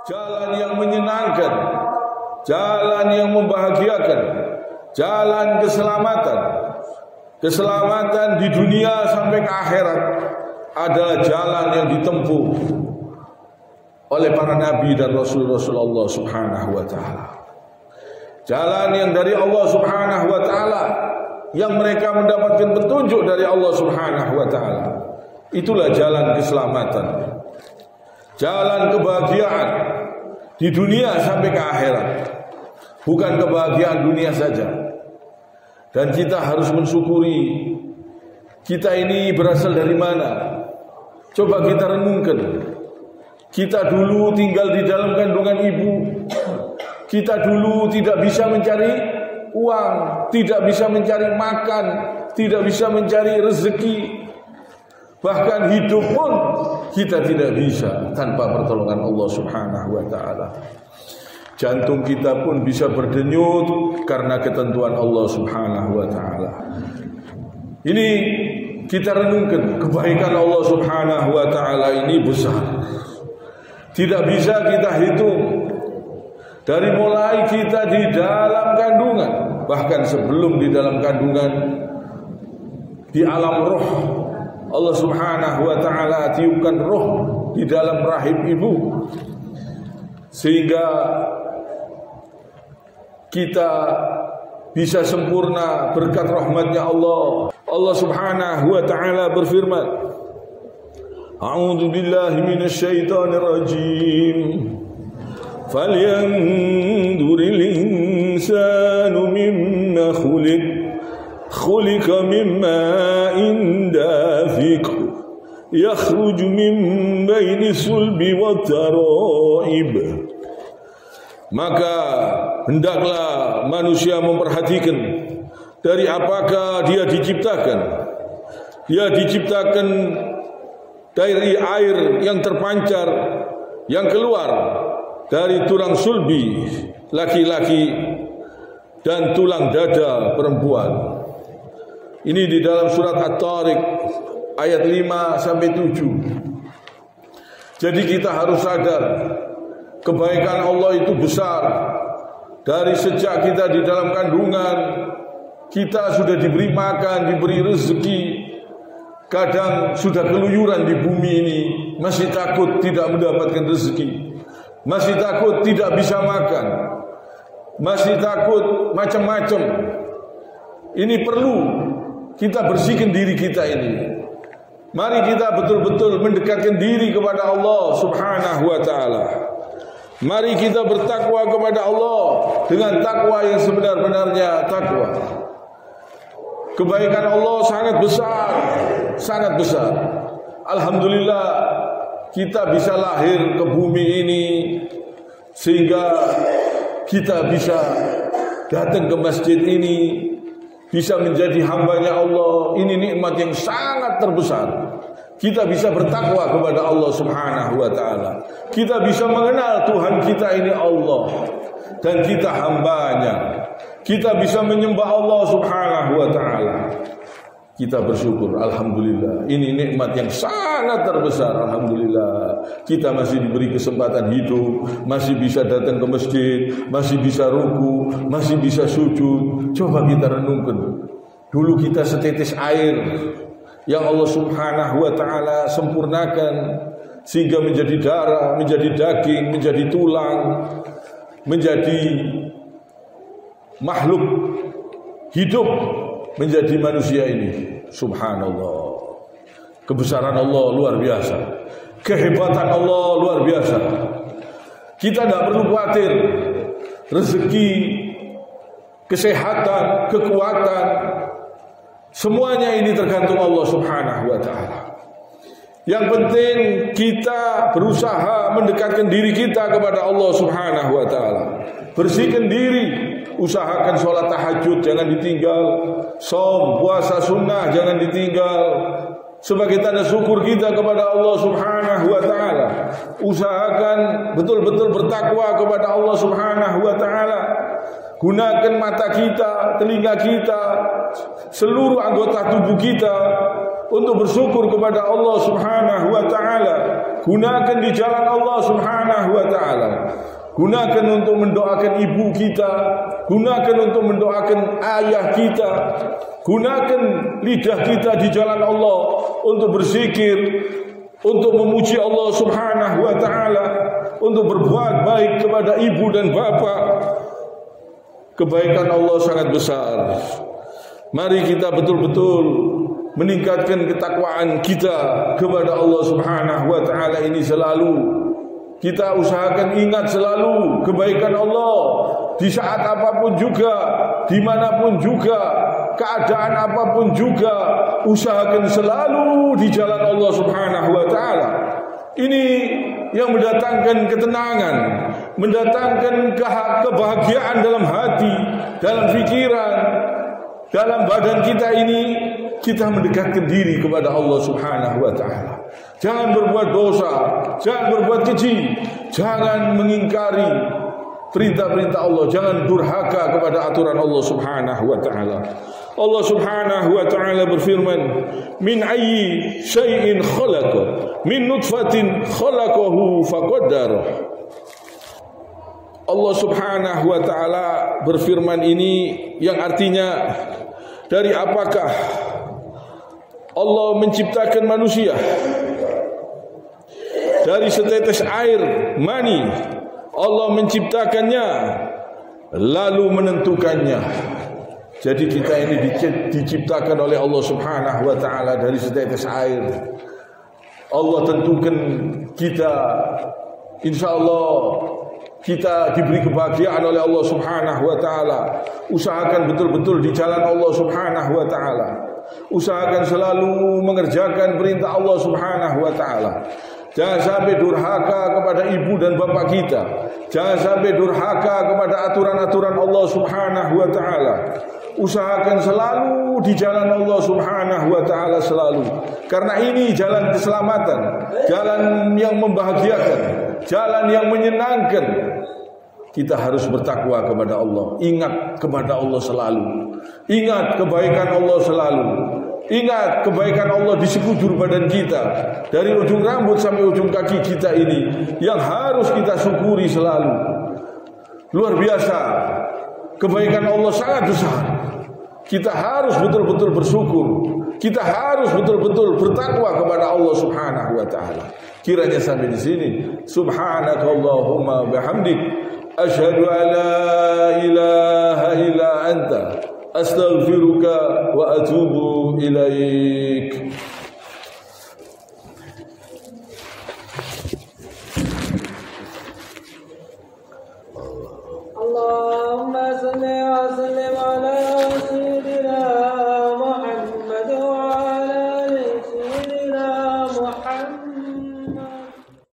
jalan yang menyenangkan, jalan yang membahagiakan, jalan keselamatan. Keselamatan di dunia sampai ke akhirat adalah jalan yang ditempuh oleh para nabi dan rasul-rasul Allah Subhanahu wa taala. Jalan yang dari Allah Subhanahu wa taala, yang mereka mendapatkan petunjuk dari Allah Subhanahu wa taala. Itulah jalan keselamatan. Jalan kebahagiaan di dunia sampai ke akhirat. Bukan kebahagiaan dunia saja. Dan kita harus mensyukuri kita ini berasal dari mana. Coba kita renungkan. Kita dulu tinggal di dalam kandungan ibu. Kita dulu tidak bisa mencari uang, tidak bisa mencari makan, tidak bisa mencari rezeki. Bahkan hidup pun kita tidak bisa tanpa pertolongan Allah Subhanahu wa taala. Jantung kita pun bisa berdenyut karena ketentuan Allah Subhanahu wa taala. Ini kita renungkan, kebaikan Allah Subhanahu wa taala ini besar. Tidak bisa kita hitung. Dari mulai kita di dalam kandungan, bahkan sebelum di dalam kandungan, di alam roh, Allah Subhanahu wa taala tiupkan roh di dalam rahim ibu, sehingga kita bisa sempurna berkat rahmatnya Allah. Allah Subhanahu wa taala berfirman, A'udzu billahi minasyaitonir rajim. Falyanzuril insanu mimma khuliqa mimma dafiq yakhruju min baini sulbi wat taraib. Maka hendaklah manusia memperhatikan dari apakah dia diciptakan. Dia diciptakan dari air yang terpancar, yang keluar dari tulang sulbi laki-laki dan tulang dada perempuan. Ini di dalam surat At-Tariq ayat 5 sampai 7. Jadi kita harus sadar kebaikan Allah itu besar. Dari sejak kita di dalam kandungan, kita sudah diberi makan, diberi rezeki. Kadang sudah keluyuran di bumi ini, masih takut tidak mendapatkan rezeki, masih takut tidak bisa makan, masih takut macam-macam. Ini perlu kita bersihkan diri kita ini. Mari kita betul-betul mendekatkan diri kepada Allah Subhanahu wa taala. Mari kita bertakwa kepada Allah dengan takwa yang sebenar-benarnya takwa. Kebaikan Allah sangat besar, sangat besar. Alhamdulillah kita bisa lahir ke bumi ini sehingga kita bisa datang ke masjid ini, bisa menjadi hambanya Allah. Ini nikmat yang sangat terbesar. Kita bisa bertakwa kepada Allah Subhanahu wa taala. Kita bisa mengenal Tuhan kita ini Allah dan kita hambanya. Kita bisa menyembah Allah Subhanahu wa taala. Kita bersyukur, alhamdulillah. Ini nikmat yang sangat terbesar, alhamdulillah. Kita masih diberi kesempatan hidup, masih bisa datang ke masjid, masih bisa ruku, masih bisa sujud. Coba kita renungkan. Dulu kita setetes air yang Allah Subhanahu wa taala sempurnakan sehingga menjadi darah, menjadi daging, menjadi tulang, menjadi makhluk hidup, menjadi manusia ini. Subhanallah. Kebesaran Allah luar biasa. Kehebatan Allah luar biasa. Kita tidak perlu khawatir. Rezeki, kesehatan, kekuatan, semuanya ini tergantung Allah Subhanahu wa taala. Yang penting kita berusaha mendekatkan diri kita kepada Allah Subhanahu wa taala. Bersihkan diri, usahakan sholat tahajud jangan ditinggal, shaum, puasa sunnah jangan ditinggal. Sebagai tanda syukur kita kepada Allah Subhanahu wa taala. Usahakan betul-betul bertakwa kepada Allah Subhanahu wa taala. Gunakan mata kita, telinga kita, seluruh anggota tubuh kita untuk bersyukur kepada Allah Subhanahu wa taala. Gunakan di jalan Allah Subhanahu wa taala. Gunakan untuk mendoakan ibu kita, gunakan untuk mendoakan ayah kita, gunakan lidah kita di jalan Allah untuk berzikir, untuk memuji Allah Subhanahu wa taala, untuk berbuat baik kepada ibu dan bapak. Kebaikan Allah sangat besar. Mari kita betul-betul meningkatkan ketakwaan kita kepada Allah Subhanahu wa taala ini selalu. Kita usahakan ingat selalu kebaikan Allah di saat apapun juga, dimanapun juga, keadaan apapun juga, usahakan selalu di jalan Allah Subhanahu wa taala. Ini yang mendatangkan ketenangan, mendatangkan kebahagiaan dalam hati, dalam pikiran, dalam badan kita ini. Kita mendekatkan diri kepada Allah Subhanahu wa taala. Jangan berbuat dosa, jangan berbuat keji, jangan mengingkari perintah-perintah Allah, jangan durhaka kepada aturan Allah Subhanahu wa taala. Allah Subhanahu wa taala berfirman, "Min ayyi syai'in khalaqa? Min nutfatin khalaqahu faqaddara." Allah Subhanahu wa taala berfirman ini yang artinya, dari apakah Allah menciptakan manusia? Dari setetes air mani Allah menciptakannya, lalu menentukannya. Jadi kita ini diciptakan oleh Allah Subhanahu wa taala dari setetes air. Allah tentukan kita, insyaallah kita diberi kebahagiaan oleh Allah Subhanahu wa taala. Usahakan betul-betul di jalan Allah Subhanahu wa taala. Usahakan selalu mengerjakan perintah Allah Subhanahu wa taala. Jangan sampai durhaka kepada ibu dan bapak kita. Jangan sampai durhaka kepada aturan-aturan Allah Subhanahu wa taala. Usahakan selalu di jalan Allah Subhanahu wa taala selalu. Karena ini jalan keselamatan, jalan yang membahagiakan, jalan yang menyenangkan. Kita harus bertakwa kepada Allah. Ingat kepada Allah selalu. Ingat kebaikan Allah selalu. Ingat kebaikan Allah di sekujur badan kita, dari ujung rambut sampai ujung kaki kita ini, yang harus kita syukuri selalu. Luar biasa, kebaikan Allah sangat besar. Kita harus betul-betul bersyukur. Kita harus betul-betul bertakwa kepada Allah Subhanahu wa taala. Kiranya sampai di sini. Subhanakallahumma bihamdik, asyhadu an la ilaha illa anta, astaghfiruka wa atubu ilaik. Allahumma salli wa sallim